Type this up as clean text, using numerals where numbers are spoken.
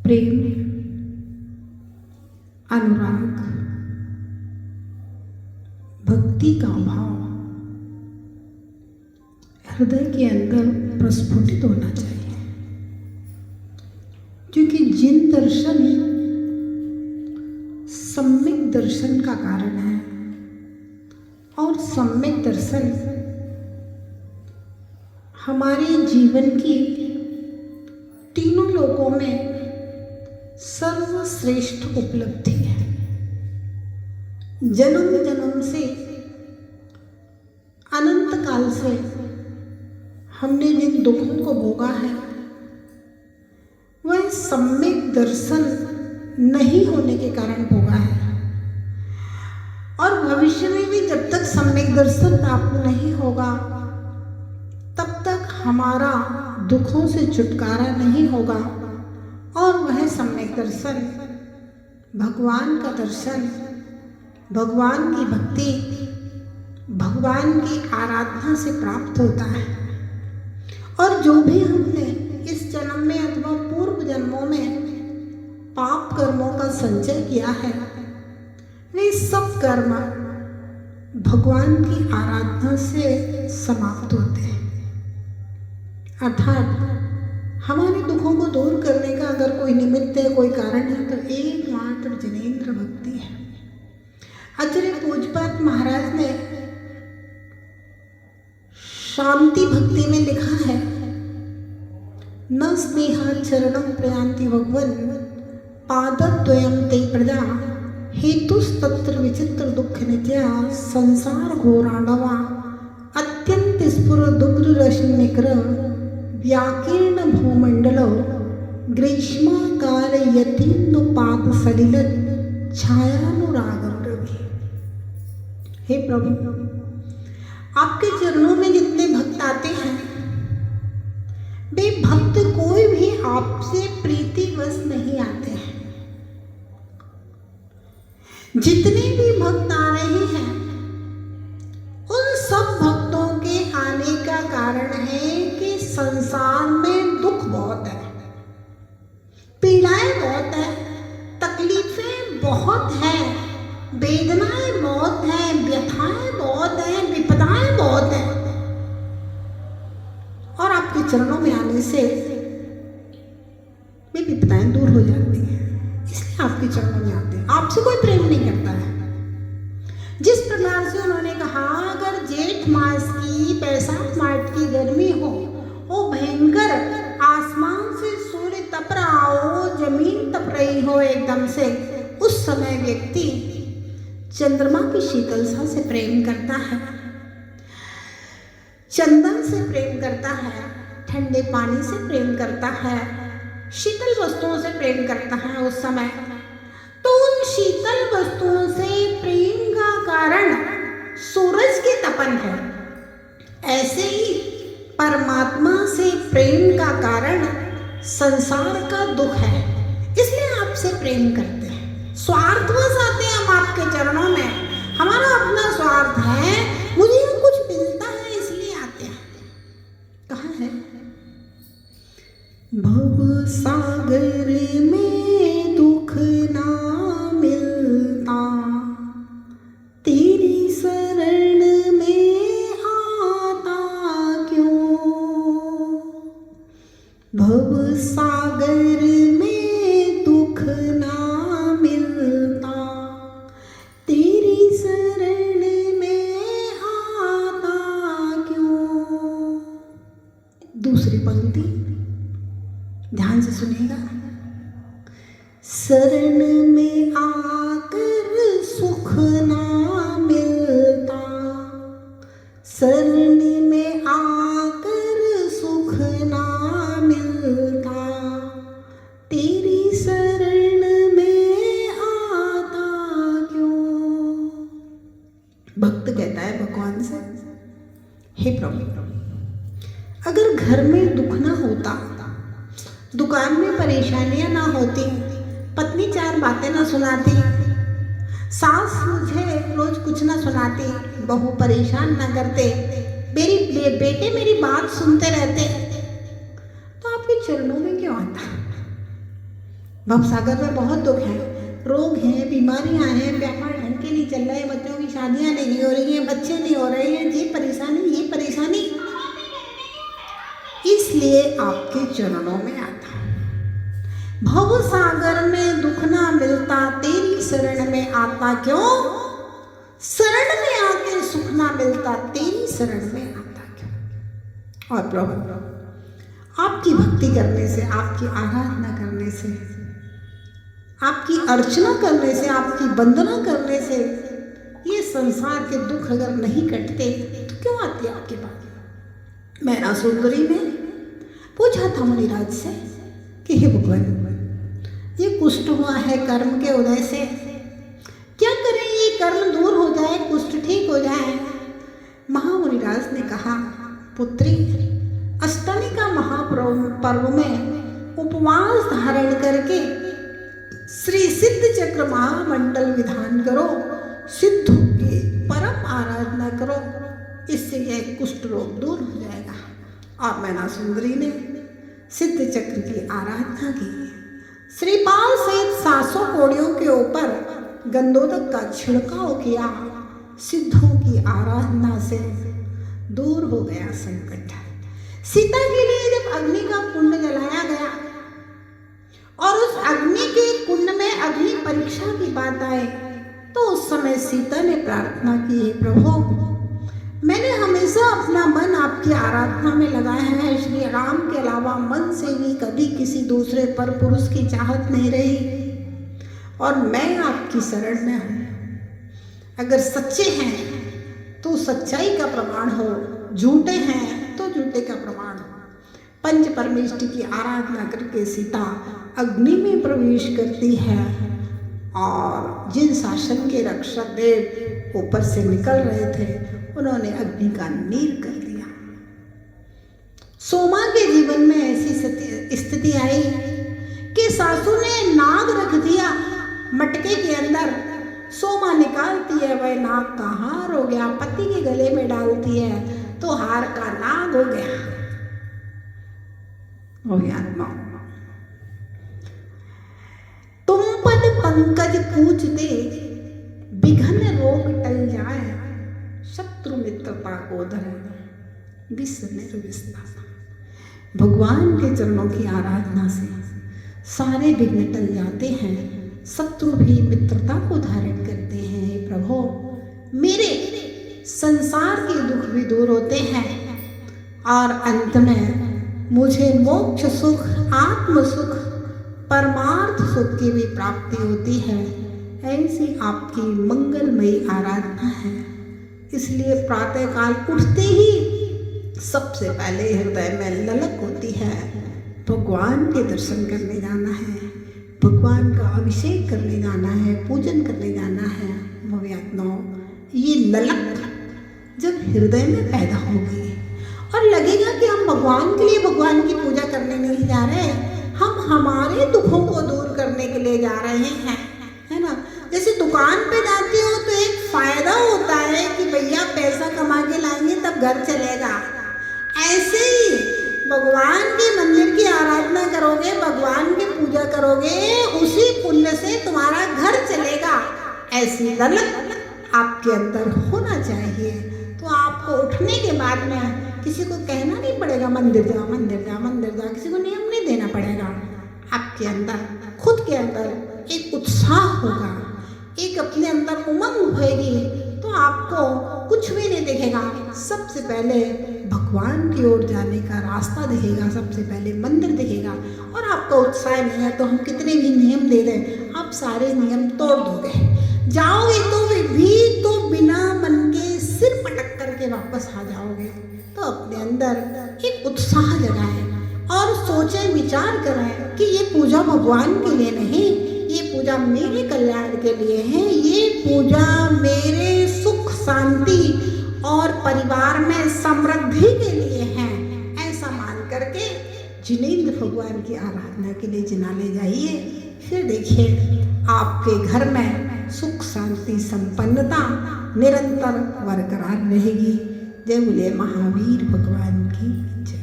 प्रेम, अनुराग, भक्ति का भाव हृदय के अंदर प्रस्फुटित होना चाहिए, क्योंकि जिन दर्शन सम्यक दर्शन का कारण है और सम्यक दर्शन हमारे जीवन की तीनों लोकों में सर्वश्रेष्ठ उपलब्धि है। जन्म जन्म से अनंत काल से हमने जिन दुखों को भोगा है वह सम्यक दर्शन नहीं होने के कारण भोगा है, और भविष्य में भी जब तक सम्यक दर्शन प्राप्त नहीं होगा तब तक हमारा दुखों से छुटकारा नहीं होगा, और वह सम्यक दर्शन भगवान का दर्शन, भगवान की भक्ति, भगवान की आराधना से प्राप्त होता है। और जो भी हमने इस जन्म में अथवा पूर्व जन्मों में पाप कर्मों का संचय किया है, वे सब कर्म भगवान की आराधना से समाप्त होते हैं। अर्थात हमारे दुखों को दूर करने का अगर कोई निमित्त है, कोई कारण है, तो एकमात्र जिनेंद्र भक्ति है। आचार्य पूज्यपाद महाराज ने शांति भक्ति में लिखा है, न स्नेहा चरणम प्रयांति भगवन पादद्वयम ते प्रजा हेतुस्तत्र विचित्र दुख नित्या संसार घोराणवा अत्यंत स्फुर दुग्ध रश्मि निकर व्याकीर्ण भूमंडलो ग्रीष्मकाल यतीन्द्र पाद सलिल छायानुरागम रवि। हे प्रभु, आपके चरणों में जितने भक्त आते हैं वे भक्त कोई भी आपसे प्रीतिवश नहीं आते हैं। जितने भी भक्त आ रहे हैं उन सब भक्तों के आने का कारण है कि संसार में दुख बहुत है, पीड़ाएं बहुत है, तकलीफें बहुत हैं, वेदनाएं बहुत हैं, व्यथाएं बहुत हैं, विपदाएं बहुत हैं, और आपके चरणों में आने से वे विपदाएं दूर हो जाती हैं। इसलिए आपके चरणों में आते हैं। आपसे कोई प्रेम नहीं करता है। जिस प्रकार से उन्होंने कहा, अगर जेठ मास की बैसाख मास की गर्मी हो, वो भयंकर आसमान से सूर्य तप रहा हो, जमीन तप रही हो एकदम से, उस समय व्यक्ति चंद्रमा की शीतलता से प्रेम करता है, चंदन से प्रेम करता है, ठंडे पानी से प्रेम करता है, शीतल वस्तुओं से प्रेम करता है उस समय। तो उन शीतल वस्तुओं से प्रेम का कारण सूरज के तपन है, ऐसे ही परमात्मा से प्रेम का कारण संसार का दुख है। इसलिए आपसे प्रेम करते हैं, स्वार्थवश आते हैं हम आपके चरणों में। हमारा अपना स्वार्थ है, मुझे कुछ मिलता है इसलिए आते हैं। कहाँ है? भव सागर में दुख ना मिलता, तेरी शरण में आता क्यों? भव सागर में दुख ना मिलता, तेरी शरण में आता क्यों? दूसरी पंक्ति ध्यान से सुनिएगा। शरण में आकर सुख ना मिलता, शरण में आकर सुख ना मिलता, तेरी शरण में आता क्यों? भक्त कहता है भगवान से, हे प्रभु, अगर घर में दुख ना होता, दुकान में परेशानियां ना होती, पत्नी चार बातें ना सुनाती, सास मुझे रोज कुछ ना सुनाती, बहू परेशान ना करते, मेरी बेटे मेरी बात सुनते रहते, तो आपके चरणों में क्यों आता? भवसागर में बहुत दुख है, रोग हैं, बीमारियां हैं, व्यापार ढंग के नहीं चल रहे, बच्चों की शादियां नहीं हो रही हैं, बच्चे नहीं हो रहे हैं, ये परेशानी, इसलिए आपके चरणों में आता। भव सागर में दुख ना मिलता, तेरी शरण में आता क्यों? शरण में आके सुख ना मिलता, तेरी शरण में आता क्यों? और प्रभु आपकी भक्ति करने से, आपकी आराधना करने से, आपकी अर्चना करने से, आपकी वंदना करने से ये संसार के दुख अगर नहीं कटते तो क्यों आते आपके पास? मैना सुंदरी ने पूछा था मुनिराज से कि हे भगवान, ये कुष्ठ हुआ है कर्म के उदय से, क्या करें ये कर्म दूर हो जाए, कुष्ठ ठीक हो जाए? महामुनिराज ने कहा, पुत्री, अष्टमी का महापर्व में उपवास धारण करके श्री सिद्ध चक्र महामंडल विधान करो, सिद्धों की परम आराधना करो, इससे यह कुष्ठ रोग दूर हो जाएगा। और मैना सुंदरी ने सिद्ध चक्र की आराधना की, श्रीपाल सहित 700 कोड़ियों के ऊपर गंधोदक का छिड़काव किया, सिद्धों की आराधना से दूर हो गया संकट। सीता के लिए जब अग्नि का कुंड जलाया गया और उस अग्नि के कुंड में अग्नि परीक्षा की बात आए तो उस समय सीता ने प्रार्थना की, हे प्रभु, मैंने हमेशा अपना मन आपकी आराधना में लगाया है, श्री राम के अलावा मन से भी कभी किसी दूसरे पर पुरुष की चाहत नहीं रही और मैं आपकी शरण में हूँ। अगर सच्चे हैं तो सच्चाई का प्रमाण हो, झूठे हैं तो झूठे का प्रमाण हो। पंच परमेष्टि की आराधना करके सीता अग्नि में प्रवेश करती है और जिन शासन के रक्षक देव ऊपर से निकल रहे थे उन्होंने अग्नि का नीर कर दिया। सोमा के जीवन में ऐसी स्थिति आई कि सासू ने नाग रख दिया मटके के अंदर, सोमा निकालती है, वह नाग का हार हो गया, पति के गले में डालती है तो हार का नाग हो गया। तुम पद पंकज पूजते, विघन रोग टल जाए, शत्रु मित्रता को धरे, विश्व निर्विस्तार। भगवान के चरणों की आराधना से सारे विघ्न टल जाते हैं, शत्रु भी मित्रता को धारण करते हैं। प्रभु, मेरे संसार के दुख भी दूर होते हैं और अंत में मुझे मोक्ष सुख, आत्म सुख, परमार्थ सुख की भी प्राप्ति होती है। ऐसी आपकी मंगलमयी आराधना है। इसलिए प्रातःकाल उठते ही सबसे पहले हृदय में ललक होती है, भगवान के दर्शन करने जाना है, भगवान का अभिषेक करने जाना है, पूजन करने जाना है। भव्यात्माओं, ये ललक जब हृदय में पैदा होगी और लगेगा कि हम भगवान के लिए भगवान की पूजा करने नहीं जा रहे, हम हमारे दुखों को दूर करने के लिए जा रहे हैं, है ना। जैसे दुकान पे जाते हो तो एक फायदा होता है कि भैया पैसा कमा के लाएंगे तब घर चलेगा, ऐसे ही भगवान के मंदिर की आराधना करोगे, भगवान की पूजा करोगे, उसी पुण्य से तुम्हारा घर चलेगा। ऐसी ललक आपके अंदर होना चाहिए। तो आपको उठने के बाद में किसी को कहना नहीं पड़ेगा मंदिर जाओ, मंदिर जाओ, मंदिर जाओ, किसी को नियम नहीं देना पड़ेगा। आपके अंदर, खुद के अंदर एक उत्साह होगा, एक अपने अंदर उमंग होगी, तो आपको कुछ भी नहीं दिखेगा। सबसे पहले भगवान की ओर जाने का रास्ता दिखेगा, सबसे पहले मंदिर दिखेगा। और आपका उत्साह नहीं है तो हम कितने भी नियम दे दें, आप सारे नियम तोड़ दोगे, जाओगे तो भी तो बिना मन के सिर पटक करके वापस आ जाओगे। तो अपने अंदर एक उत्साह जगाएं और सोचें, विचार करें कि ये पूजा भगवान के लिए नहीं, ये पूजा मेरे कल्याण के लिए है, ये पूजा मेरे सुख शांति और परिवार में समृद्धि के लिए है। ऐसा मान करके जिनेंद्र भगवान की आराधना के लिए जिनाने जाइए, फिर देखिए आपके घर में सुख शांति संपन्नता निरंतर बरकरार रहेगी। जय बोले महावीर भगवान की जय।